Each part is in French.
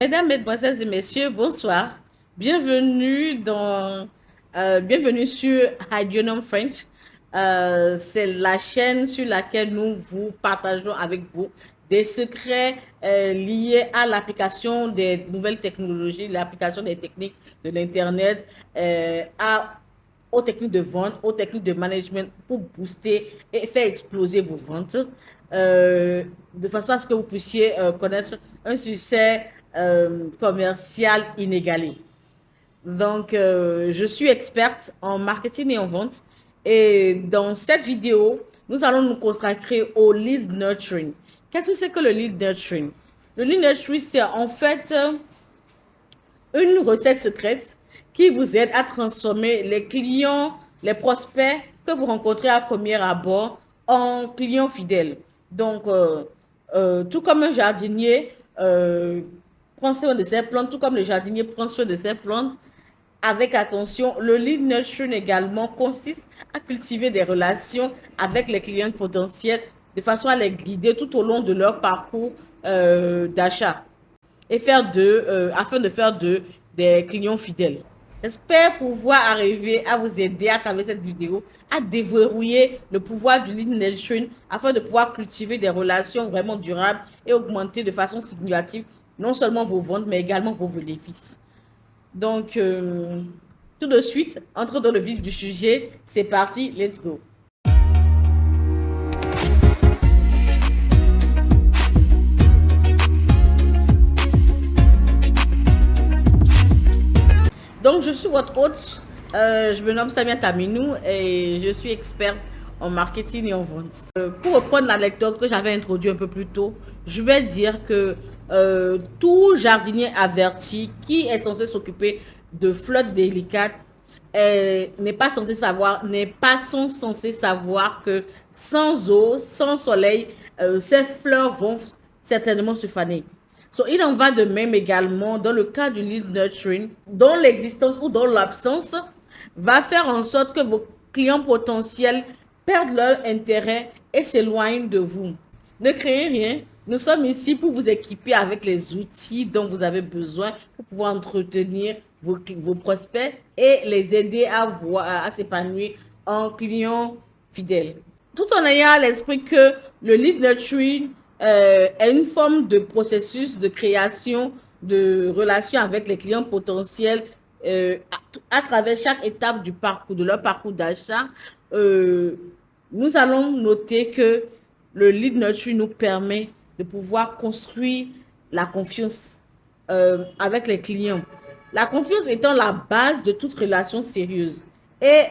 Mesdames, Mesdemoiselles et Messieurs, bonsoir. Bienvenue bienvenue sur Hadionum French. C'est la chaîne sur laquelle nous vous partageons avec vous des secrets liés à l'application des nouvelles technologies, l'application des techniques de l'Internet, aux techniques de vente, aux techniques de management pour booster et faire exploser vos ventes, de façon à ce que vous puissiez connaître un succès commercial inégalé. Donc, je suis experte en marketing et en vente. Et dans cette vidéo, nous allons nous consacrer au lead nurturing. Qu'est-ce que c'est que le lead nurturing? Le lead nurturing, c'est en fait une recette secrète qui vous aide à transformer les clients, les prospects que vous rencontrez à premier abord en clients fidèles. Donc, tout comme un jardinier prend soin de ses plantes, tout comme le jardinier prend soin de ses plantes, avec attention, le lead nurturing également consiste à cultiver des relations avec les clients potentiels de façon à les guider tout au long de leur parcours d'achat et afin de faire d'eux des clients fidèles. J'espère pouvoir arriver à vous aider à travers cette vidéo à déverrouiller le pouvoir du lead nurturing afin de pouvoir cultiver des relations vraiment durables et augmenter de façon significative non seulement vos ventes mais également vos bénéfices. Donc, tout de suite, entrons dans le vif du sujet. C'est parti, let's go. Donc, je suis votre hôte. Je me nomme Samia Taminou et je suis experte en marketing et en vente. Pour reprendre l'anecdote que j'avais introduite un peu plus tôt, je vais dire que tout jardinier averti qui est censé s'occuper de fleurs délicates n'est pas censé savoir que sans eau, sans soleil, ces fleurs vont certainement se faner. So, il en va de même également dans le cas du lead nurturing, dont l'existence ou dont l'absence va faire en sorte que vos clients potentiels perdent leur intérêt et s'éloignent de vous. Ne créez rien. Nous sommes ici pour vous équiper avec les outils dont vous avez besoin pour pouvoir entretenir vos prospects et les aider à s'épanouir en clients fidèles. Tout en ayant à l'esprit que le lead nurturing est une forme de processus de création de relations avec les clients potentiels à travers chaque étape de leur parcours d'achat. Nous allons noter que le lead nurturing nous permet de pouvoir construire la confiance avec les clients. La confiance étant la base de toute relation sérieuse et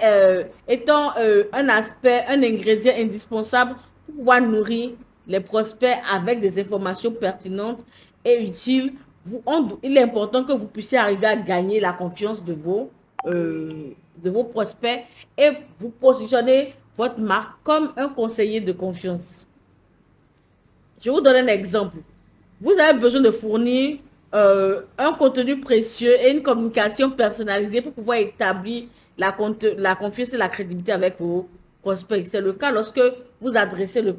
étant un ingrédient indispensable pour pouvoir nourrir les prospects avec des informations pertinentes et utiles. Il est important que vous puissiez arriver à gagner la confiance de vos prospects et vous positionner votre marque comme un conseiller de confiance. Je vous donne un exemple. Vous avez besoin de fournir un contenu précieux et une communication personnalisée pour pouvoir établir la confiance et la crédibilité avec vos prospects. C'est le cas lorsque vous adressez le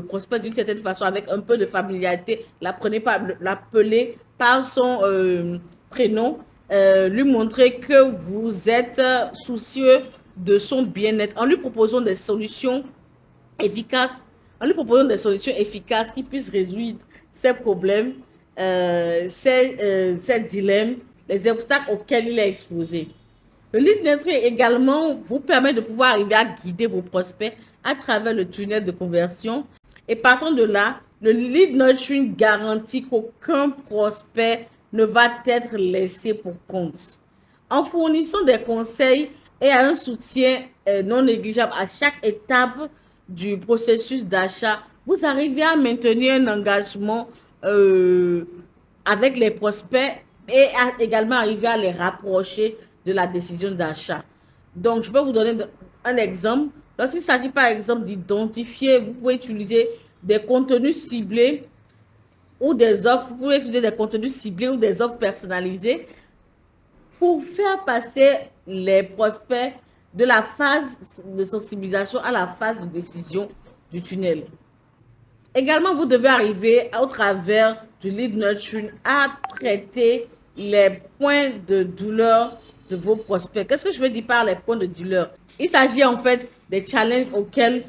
prospect d'une certaine façon avec un peu de familiarité, l'appeler par son prénom, lui montrer que vous êtes soucieux de son bien-être en lui proposant des solutions efficaces, qui puissent résoudre ses problèmes, ses dilemmes, les obstacles auxquels il est exposé. Le lead nurturing également vous permet de pouvoir arriver à guider vos prospects à travers le tunnel de conversion. Et partant de là, le lead nurturing garantit qu'aucun prospect ne va être laissé pour compte. En fournissant des conseils et un soutien non négligeable à chaque étape du processus d'achat, vous arrivez à maintenir un engagement avec les prospects et également arriver à les rapprocher de la décision d'achat. Donc, je peux vous donner un exemple. Lorsqu'il s'agit par exemple d'identifier, vous pouvez utiliser des contenus ciblés ou des offres, vous pouvez utiliser des contenus ciblés ou des offres personnalisées pour faire passer les prospects de la phase de sensibilisation à la phase de décision du tunnel. Également, vous devez arriver au travers du lead nurturing à traiter les points de douleur de vos prospects. Qu'est-ce que je veux dire par les points de douleur? Il s'agit en fait des challenges auxquels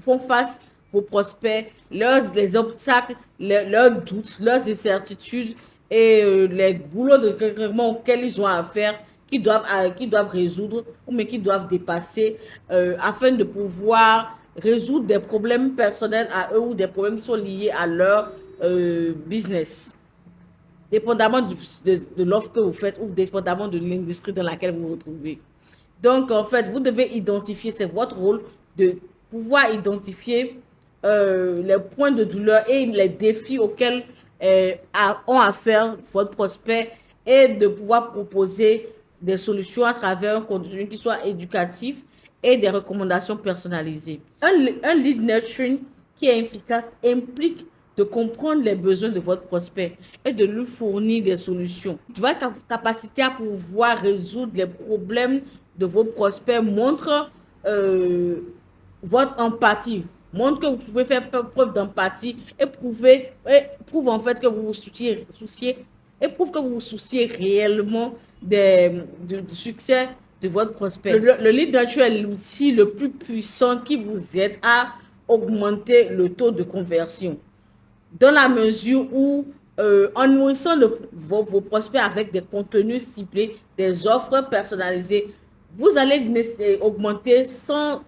font face vos prospects, les obstacles, leurs doutes, leurs incertitudes et les boulots de recrutement auxquels ils ont à faire, qu'ils doivent résoudre ou mais qu'ils doivent dépasser afin de pouvoir résoudre des problèmes personnels à eux ou des problèmes qui sont liés à leur business, dépendamment de l'offre que vous faites ou dépendamment de l'industrie dans laquelle vous vous retrouvez. Donc, en fait, vous devez identifier, c'est votre rôle de pouvoir identifier les points de douleur et les défis auxquels ont à faire votre prospect et de pouvoir proposer des solutions à travers un contenu qui soit éducatif et des recommandations personnalisées. Un lead nurturing qui est efficace implique de comprendre les besoins de votre prospect et de lui fournir des solutions. Votre capacité à pouvoir résoudre les problèmes de vos prospects montre votre empathie, montre que vous pouvez faire preuve d'empathie et prouve en fait que vous vous souciez et prouve que vous vous souciez réellement du succès de votre prospect. Le lead nurturing est l'outil le plus puissant qui vous aide à augmenter le taux de conversion, dans la mesure où en nourrissant vos prospects avec des contenus ciblés, des offres personnalisées, vous allez augmenter sans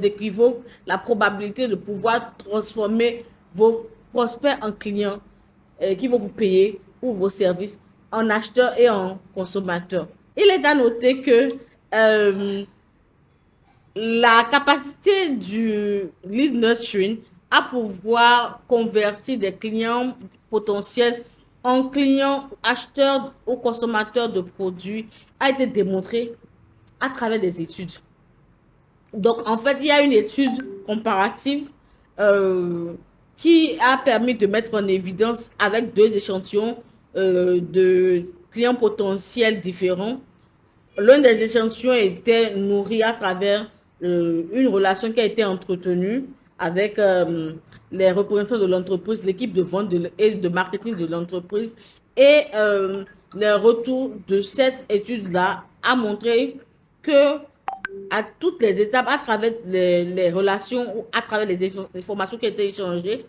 équivoque la probabilité de pouvoir transformer vos prospects en clients qui vont vous payer pour vos services, en acheteurs et en consommateurs. Il est à noter que la capacité du lead nurturing à pouvoir convertir des clients potentiels en clients acheteurs ou consommateurs de produits a été démontrée à travers des études. Donc, en fait, il y a une étude comparative qui a permis de mettre en évidence avec 2 échantillons de clients potentiels différents. L'un des échantillons était nourri à travers une relation qui a été entretenue avec les représentants de l'entreprise, l'équipe de vente et de marketing de l'entreprise. Et le retour de cette étude-là a montré que à toutes les étapes, à travers les relations ou à travers les informations qui ont été échangées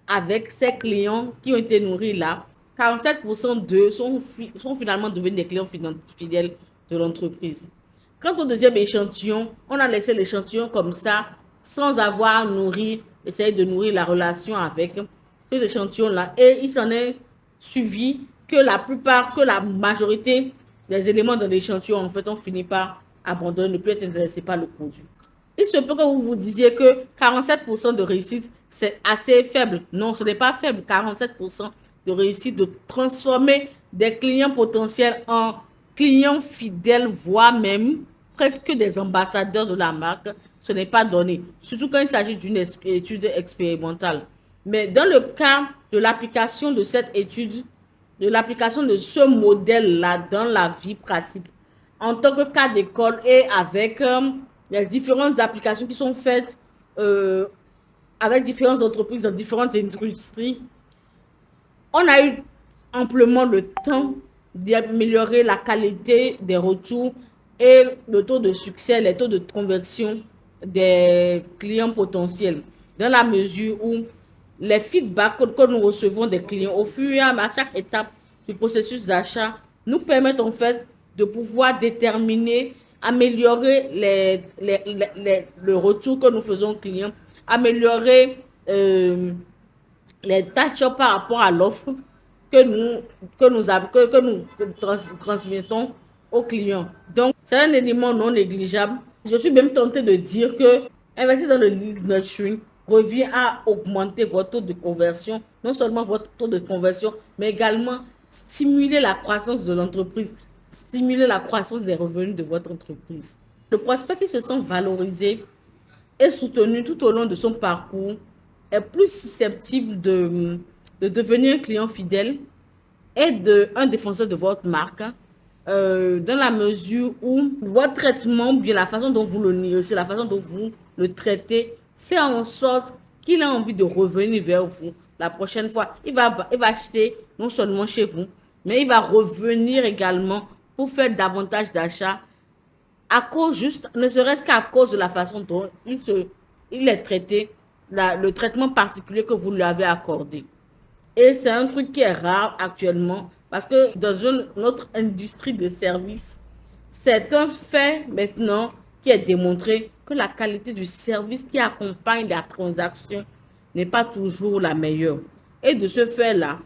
avec ces clients qui ont été nourris là, 47% d'eux sont finalement devenus des clients fidèles de l'entreprise. Quant au deuxième échantillon, on a laissé l'échantillon comme ça, sans avoir essayé de nourrir la relation avec ces échantillons-là. Et il s'en est suivi que la majorité des éléments de l'échantillon, en fait, ont fini par abandonner, ne plus être intéressés par le produit. Il se peut que vous vous disiez que 47% de réussite, c'est assez faible. Non, ce n'est pas faible. 47% de réussite de transformer des clients potentiels en clients fidèles, voire même presque des ambassadeurs de la marque, ce n'est pas donné. Surtout quand il s'agit d'une étude expérimentale. Mais dans le cas de l'application de cette étude, de l'application de ce modèle-là dans la vie pratique, en tant que cas d'école et avec les différentes applications qui sont faites avec différentes entreprises dans différentes industries, on a eu amplement le temps d'améliorer la qualité des retours et le taux de succès, les taux de conversion des clients potentiels, dans la mesure où les feedbacks que nous recevons des clients au fur et à chaque étape du processus d'achat nous permettent en fait de pouvoir déterminer, améliorer le retour que nous faisons aux clients, améliorer les tâches par rapport à l'offre que nous transmettons aux clients. Donc, c'est un élément non négligeable. Je suis même tentée de dire que investir dans le lead nurturing revient à augmenter votre taux de conversion, non seulement votre taux de conversion, mais également stimuler la croissance de l'entreprise, stimuler la croissance des revenus de votre entreprise. Le prospect qui se sent valorisé et soutenu tout au long de son parcours est plus susceptible de devenir un client fidèle et un défenseur de votre marque, dans la mesure où votre traitement, bien la façon dont vous le négociez, la façon dont vous le traitez, fait en sorte qu'il a envie de revenir vers vous, la prochaine fois, il va acheter non seulement chez vous, mais il va revenir également pour faire davantage d'achats à cause juste, ne serait-ce qu'à cause de la façon dont il est traité, le traitement particulier que vous lui avez accordé. Et c'est un truc qui est rare actuellement parce que dans notre industrie de services, c'est un fait maintenant qui est démontré que la qualité du service qui accompagne la transaction n'est pas toujours la meilleure. Et de ce fait-là,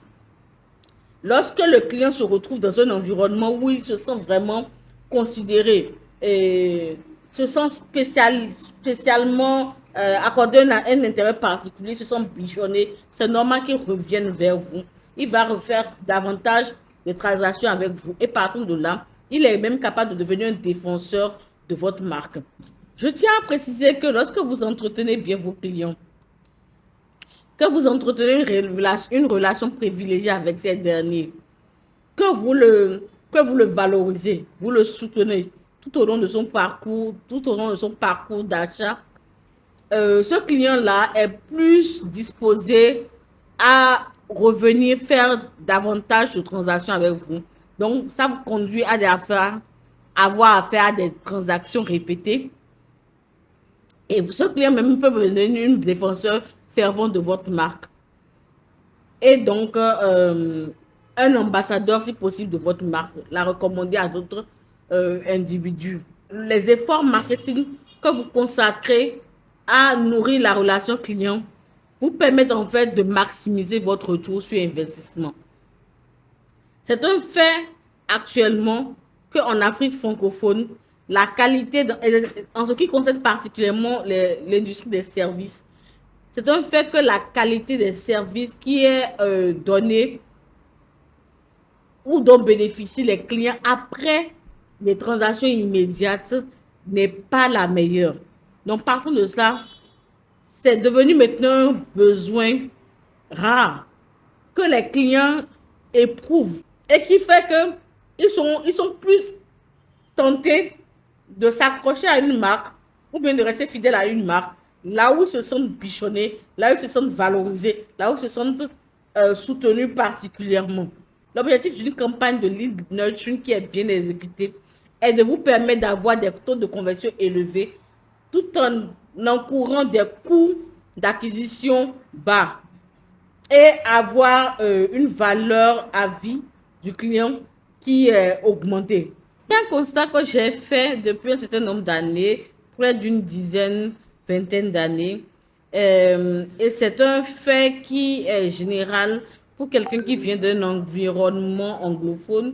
lorsque le client se retrouve dans un environnement où il se sent vraiment considéré et se sent spécialement accordé un intérêt particulier, se sent bichonné, c'est normal qu'il revienne vers vous. Il va refaire davantage de transactions avec vous. Et partant de là, il est même capable de devenir un défenseur de votre marque. Je tiens à préciser que lorsque vous entretenez bien vos clients, que vous entretenez une relation privilégiée avec ces derniers, que vous le valorisez, vous le soutenez tout au long de son parcours, d'achat, ce client-là est plus disposé à revenir faire davantage de transactions avec vous. Donc, ça vous conduit à avoir affaire à des transactions répétées. Et ce client même peut devenir un défenseur fervent de votre marque. Et donc, un ambassadeur, si possible, de votre marque, la recommander à d'autres individus. Les efforts marketing que vous consacrez à nourrir la relation client vous permettent en fait de maximiser votre retour sur investissement. C'est un fait actuellement qu'en Afrique francophone, la qualité, en ce qui concerne particulièrement l'industrie des services, c'est un fait que la qualité des services qui est donnée ou dont bénéficient les clients après les transactions immédiates n'est pas la meilleure. Donc, partant de ça, c'est devenu maintenant un besoin rare que les clients éprouvent et qui fait que ils sont plus tentés de s'accrocher à une marque ou bien de rester fidèles à une marque, là où ils se sentent bichonnés, là où ils se sentent valorisés, là où ils se sentent soutenus particulièrement. L'objectif d'une campagne de lead nurturing qui est bien exécutée est de vous permettre d'avoir des taux de conversion élevés tout en encourant des coûts d'acquisition bas et avoir une valeur à vie du client qui est augmentée. C'est un constat que j'ai fait depuis un certain nombre d'années, près d'une dizaine, vingtaine d'années. Et c'est un fait qui est général pour quelqu'un qui vient d'un environnement anglophone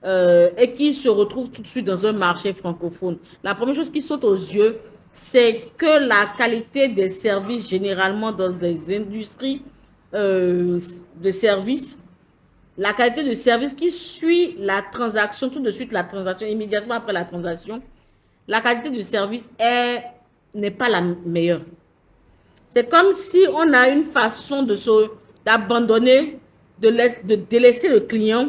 et qui se retrouve tout de suite dans un marché francophone. La première chose qui saute aux yeux, c'est que la qualité des services, généralement dans des industries de services, la qualité de service qui suit la transaction, tout de suite la transaction, immédiatement après la transaction, la qualité du service n'est pas la meilleure. C'est comme si on a une façon d'abandonner, de délaisser le client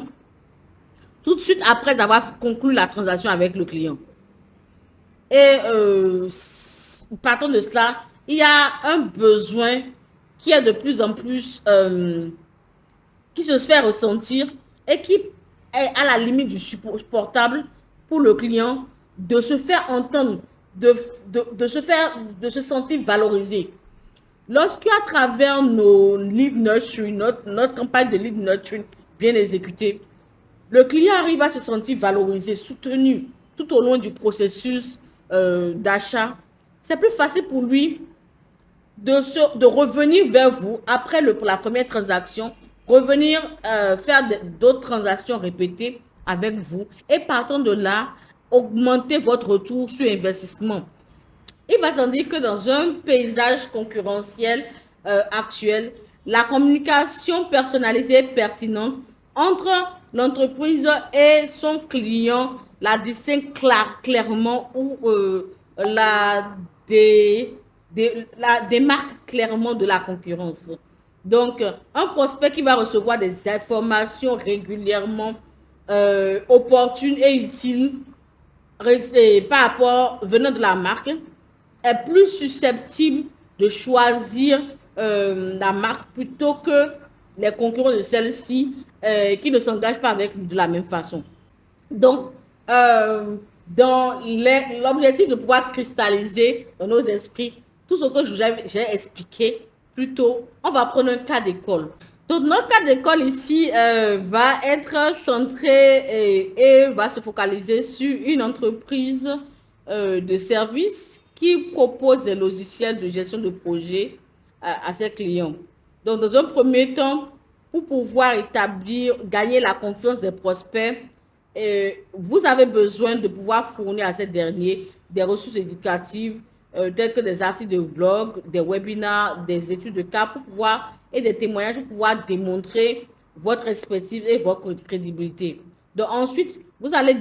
tout de suite après avoir conclu la transaction avec le client. Et partant de cela, il y a un besoin qui est de plus en plus, qui se fait ressentir et qui est à la limite du supportable pour le client de se faire entendre, de se sentir valorisé. Lorsque à travers nos lead nurturing, notre campagne de lead nurturing bien exécutée, le client arrive à se sentir valorisé, soutenu tout au long du processus d'achat, c'est plus facile pour lui de revenir vers vous après la première transaction, revenir faire d'autres transactions répétées avec vous et partant de là, augmenter votre retour sur investissement. Il va sans dire que dans un paysage concurrentiel actuel, la communication personnalisée et pertinente entre l'entreprise et son client la distingue clairement ou la démarque clairement de la concurrence. Donc, un prospect qui va recevoir des informations régulièrement opportunes et utiles par rapport venant de la marque est plus susceptible de choisir la marque plutôt que les concurrents de celle-ci qui ne s'engagent pas avec de la même façon. Donc, dans l'objectif de pouvoir cristalliser dans nos esprits tout ce que j'ai expliqué plus tôt, on va prendre un cas d'école. Donc, notre cas d'école ici va être centré et va se focaliser sur une entreprise de services qui propose des logiciels de gestion de projet à ses clients. Donc, dans un premier temps, pour pouvoir gagner la confiance des prospects, vous avez besoin de pouvoir fournir à ces derniers des ressources éducatives telles que des articles de blog, des webinaires, des études de cas et des témoignages pour pouvoir démontrer votre expertise et votre crédibilité. Donc ensuite, vous allez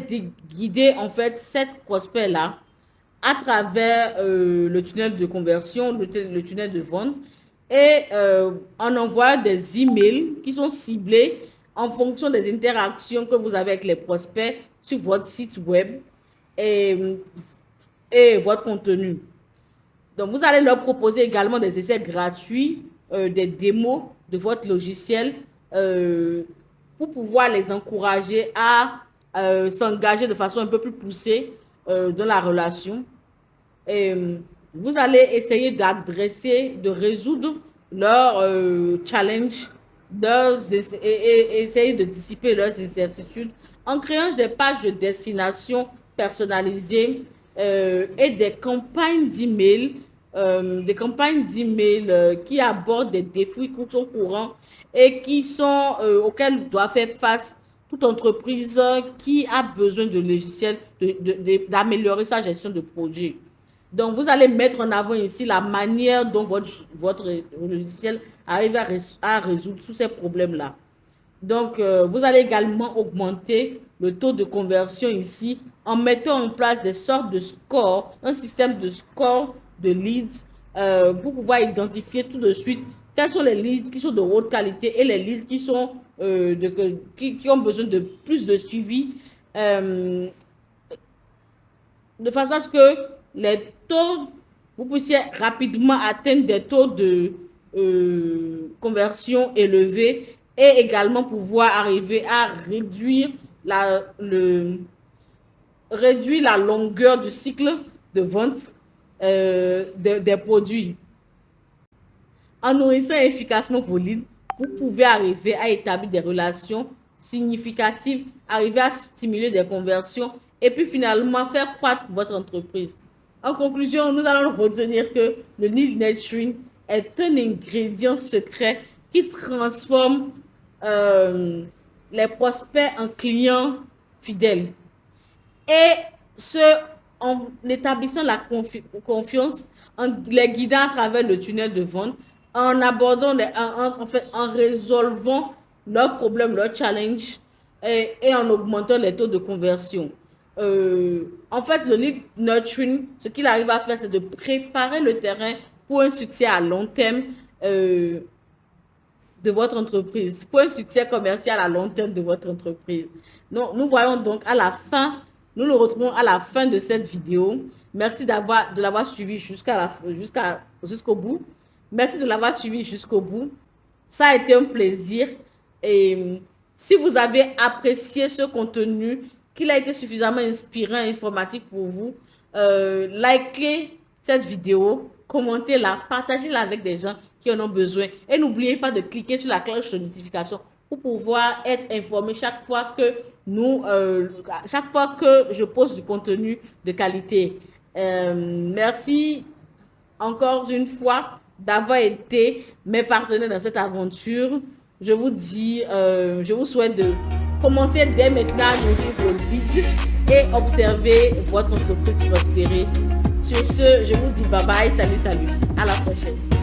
guider en fait cette prospect-là à travers le tunnel de conversion, le tunnel de vente et en envoyant des emails qui sont ciblés en fonction des interactions que vous avez avec les prospects sur votre site web et votre contenu. Donc, vous allez leur proposer également des essais gratuits, des démos de votre logiciel pour pouvoir les encourager à s'engager de façon un peu plus poussée dans la relation. Et vous allez essayer de résoudre leurs challenges, et essayer de dissiper leurs incertitudes en créant des pages de destination personnalisées et des campagnes d'email qui abordent des défis qui sont courants et auxquels doit faire face toute entreprise qui a besoin de logiciels, d'améliorer sa gestion de projet. Donc, vous allez mettre en avant ici la manière dont votre logiciel arrive à résoudre tous ces problèmes-là. Donc, vous allez également augmenter le taux de conversion ici en mettant en place des sortes de scores, un système de scores de leads pour pouvoir identifier tout de suite quels sont les leads qui sont de haute qualité et les leads qui ont besoin de plus de suivi de façon à ce que vous puissiez rapidement atteindre des taux de conversion élevés et également pouvoir arriver à réduire la longueur du cycle de vente des produits. En nourrissant efficacement vos leads, vous pouvez arriver à établir des relations significatives, arriver à stimuler des conversions et puis finalement faire croître votre entreprise. En conclusion, nous allons retenir que le lead nurturing est un ingrédient secret qui transforme les prospects en clients fidèles. Et en établissant la confiance, en les guidant à travers le tunnel de vente, en abordant, en résolvant leurs problèmes, leurs challenges et en augmentant les taux de conversion. En fait, le lead nurturing, ce qu'il arrive à faire, c'est de préparer le terrain pour un succès à long terme de votre entreprise, pour un succès commercial à long terme de votre entreprise. Donc, nous voyons donc à la fin, nous nous retrouvons à la fin de cette vidéo. Merci de l'avoir suivi jusqu'au bout. Merci de l'avoir suivi jusqu'au bout. Ça a été un plaisir. Et si vous avez apprécié ce contenu, qu'il a été suffisamment inspirant et informatif pour vous, likez cette vidéo, commentez-la, partagez-la avec des gens qui en ont besoin. Et n'oubliez pas de cliquer sur la cloche de notification pour pouvoir être informé chaque fois que je poste du contenu de qualité. Merci encore une fois d'avoir été mes partenaires dans cette aventure. Je vous souhaite de commencer dès maintenant à nourrir vos leads et observer votre entreprise prospérer. Sur ce, je vous dis bye bye, salut, à la prochaine.